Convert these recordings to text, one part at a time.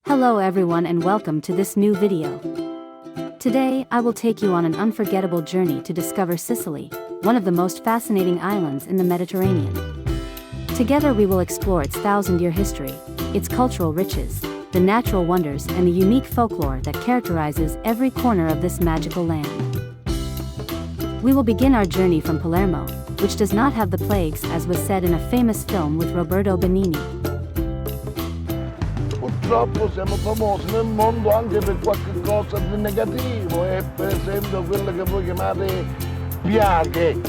Hello everyone and welcome to this new video. Today, I will take you on an unforgettable journey to discover Sicily, one of the most fascinating islands in the Mediterranean. Together we will explore its thousand-year history, its cultural riches, the natural wonders and the unique folklore that characterizes every corner of this magical land. We will begin our journey from Palermo, which does not have the plagues as was said in a famous film with Roberto Benigni. Purtroppo siamo famosi nel mondo anche per qualche cosa di negativo, per esempio quello che voi chiamate piaghe.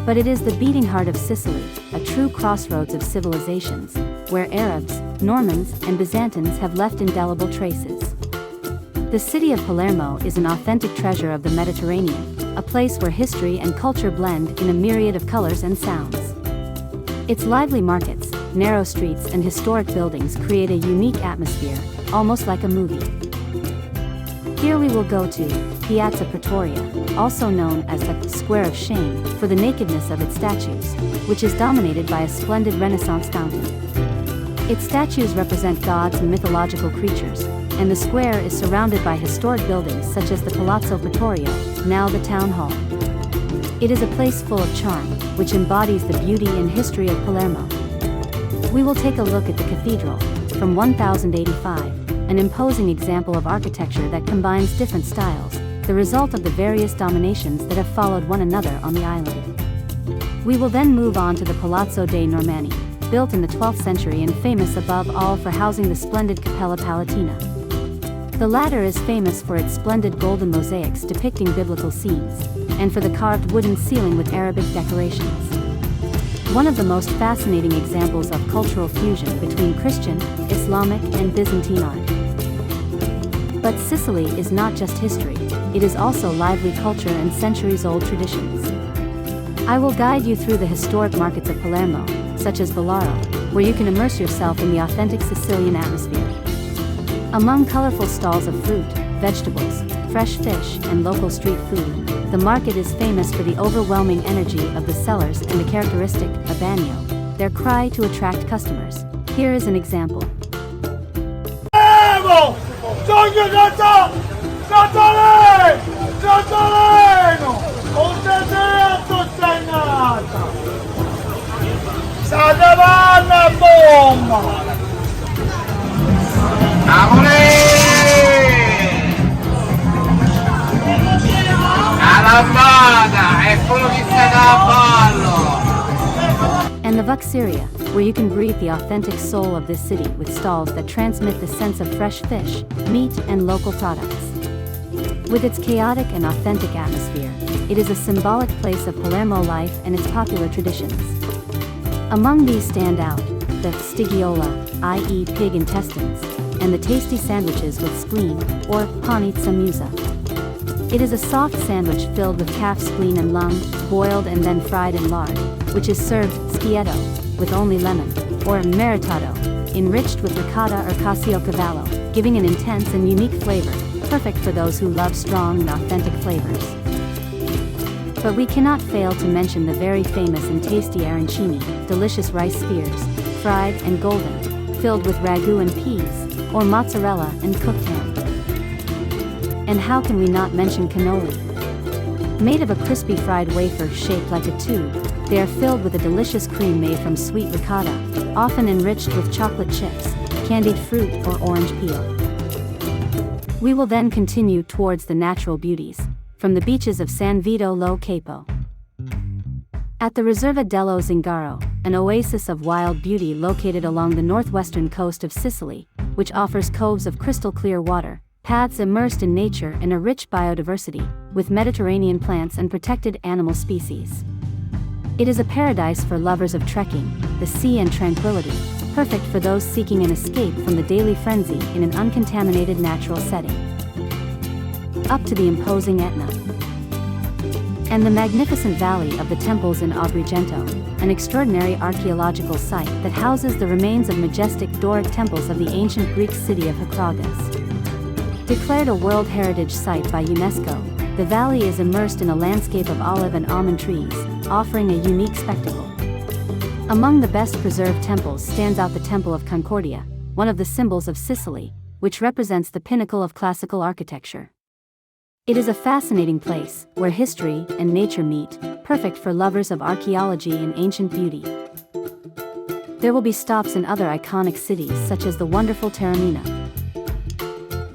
But it is the beating heart of Sicily, a true crossroads of civilizations, where Arabs, Normans, and Byzantines have left indelible traces. The city of Palermo is an authentic treasure of the Mediterranean, a place where history and culture blend in a myriad of colors and sounds. Its lively markets, narrow streets and historic buildings create a unique atmosphere, almost like a movie. Here we will go to Piazza Pretoria, also known as the Square of Shame, for the nakedness of its statues, which is dominated by a splendid Renaissance fountain. Its statues represent gods and mythological creatures, and the square is surrounded by historic buildings such as the Palazzo Pretorio, now the town hall. It is a place full of charm, which embodies the beauty and history of Palermo. We will take a look at the Cathedral, from 1085, an imposing example of architecture that combines different styles, the result of the various dominations that have followed one another on the island. We will then move on to the Palazzo dei Normanni, built in the 12th century and famous above all for housing the splendid Cappella Palatina. The latter is famous for its splendid golden mosaics depicting biblical scenes, and for the carved wooden ceiling with Arabic decorations. One of the most fascinating examples of cultural fusion between Christian, Islamic, and Byzantine art. But Sicily is not just history, it is also lively culture and centuries-old traditions. I will guide you through the historic markets of Palermo, such as Ballarò, where you can immerse yourself in the authentic Sicilian atmosphere. Among colorful stalls of fruit, vegetables, fresh fish, and local street food, the market is famous for the overwhelming energy of the sellers and the characteristic "abbanio," their cry to attract customers. Here is an example. And the Vucciria, where you can breathe the authentic soul of this city with stalls that transmit the sense of fresh fish, meat, and local products. With its chaotic and authentic atmosphere, it is a symbolic place of Palermo life and its popular traditions. Among these stand out the stigiola, i.e. pig intestines, and the tasty sandwiches with spleen, or panizza musa. It is a soft sandwich filled with calf spleen and lung, boiled and then fried in lard, which is served schietto, with only lemon, or maritato, enriched with ricotta or cassiocavallo, giving an intense and unique flavor, perfect for those who love strong and authentic flavors. But we cannot fail to mention the very famous and tasty arancini, delicious rice spheres, fried and golden, filled with ragu and peas, or mozzarella and cooked ham. And how can we not mention cannoli? Made of a crispy fried wafer shaped like a tube, they are filled with a delicious cream made from sweet ricotta, often enriched with chocolate chips, candied fruit or orange peel. We will then continue towards the natural beauties, from the beaches of San Vito lo Capo. At the Riserva dello Zingaro, an oasis of wild beauty located along the northwestern coast of Sicily, which offers coves of crystal clear water, paths immersed in nature and a rich biodiversity, with Mediterranean plants and protected animal species. It is a paradise for lovers of trekking, the sea and tranquility, perfect for those seeking an escape from the daily frenzy in an uncontaminated natural setting. Up to the imposing Etna. And the magnificent valley of the temples in Agrigento, an extraordinary archaeological site that houses the remains of majestic Doric temples of the ancient Greek city of Syracuse. Declared a World Heritage Site by UNESCO, the valley is immersed in a landscape of olive and almond trees, offering a unique spectacle. Among the best preserved temples stands out the Temple of Concordia, one of the symbols of Sicily, which represents the pinnacle of classical architecture. It is a fascinating place, where history and nature meet, perfect for lovers of archaeology and ancient beauty. There will be stops in other iconic cities such as the wonderful Taormina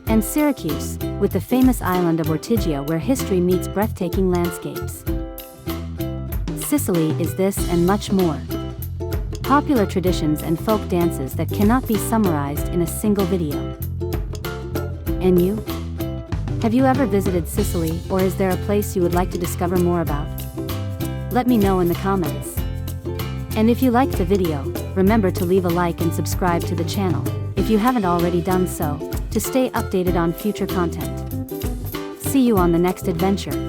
and Syracuse, with the famous island of Ortigia where history meets breathtaking landscapes. Sicily is this and much more. Popular traditions and folk dances that cannot be summarized in a single video. And you? Have you ever visited Sicily, or is there a place you would like to discover more about? Let me know in the comments. And if you liked the video, remember to leave a like and subscribe to the channel, if you haven't already done so, to stay updated on future content. See you on the next adventure.